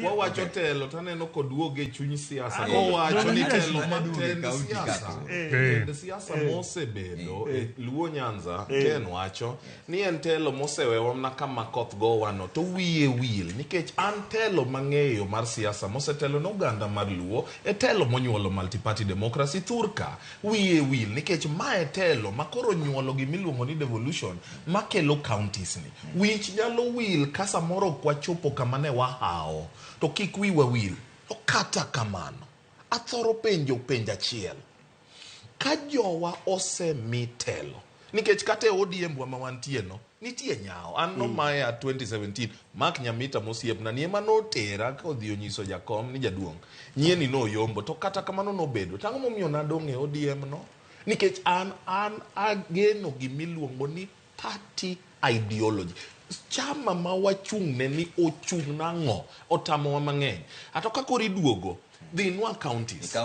wawacho telo taneno koduoge chuny siasa kowacho ni telo matend siasa mosebedo Luo Nyanza Ken wacho ni en telo mosewewa na kama koth gowano to wiye wil nikech an telo mang'eyo mar siasa mosetelo no Uganda mar Luo e telo monyuolo multi-party democracy thurka wiye wil nikech mae telo makoro nyuolo gimiluongo ni devolution makelo counties ni wich nyalo wil kasa moro kwa chopo kamane wahao to kik wiwa wil to kata kamano athoro penja chiel ka jowa osemitelo nikech kate ODM wa mawantie no nitie nyao an no maya 2017 Mark Nyamita mosiepna ni ema notera kodhi onyiso jakom ni jaduong nyieni no yombo to kata kamano nobedo tango momiyo nadong e ODM no nikech an ageno gimiluongo ni party ideology chama ma wachung ne ni ochung nang'o otamo wa mang'eny ato kakori duogo dhinwa counties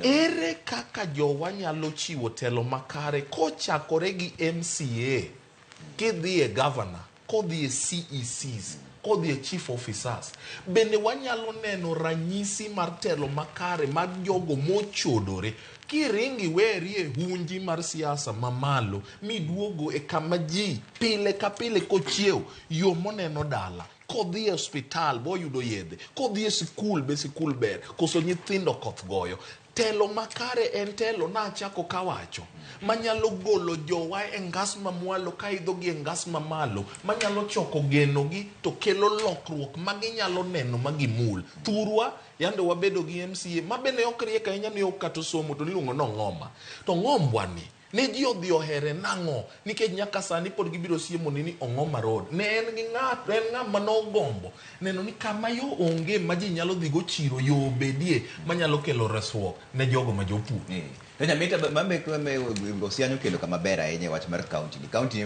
ere kaka jowa nyalo chiwo telo makare kochakore gi MCA kidhi e governor kodhi e CECs kodhi e chief officers bende wanyalo neno ranyisi mar telo makare mag jogo mochodore kiringi weri e hunji mar siasa mamalo miduogo e kama ji pile ka pile kochiew yo moneno dala kodhi e hospital boyudo yedhe kodhi e sikul be sikul ber koso nyithindo koth goyo telo makare en telo na chako kawacho manyalo golo jowa e ngas mamwalo kaidho gi ngas mamalo manyalo choko geno gi to kelo lokruok maginyalo neno magimul thurwa yande wabedo gi MCA mabene okrie ka inya ni okato somo to niluongo no ng'oma to ng'ombwa ni ne ji odhi ohere nang'o nikech nyaka sani pod gibiro siemo ni Ong'oma Road ne en gi ng'ama nogombo neno ni kama yo onge ma ji nyalo dhigo chiro yo bedie manyalo kelo resruok ne jogo ma jopur to Nyamita mambe Osiany okelo kama ber ahinya wach mar county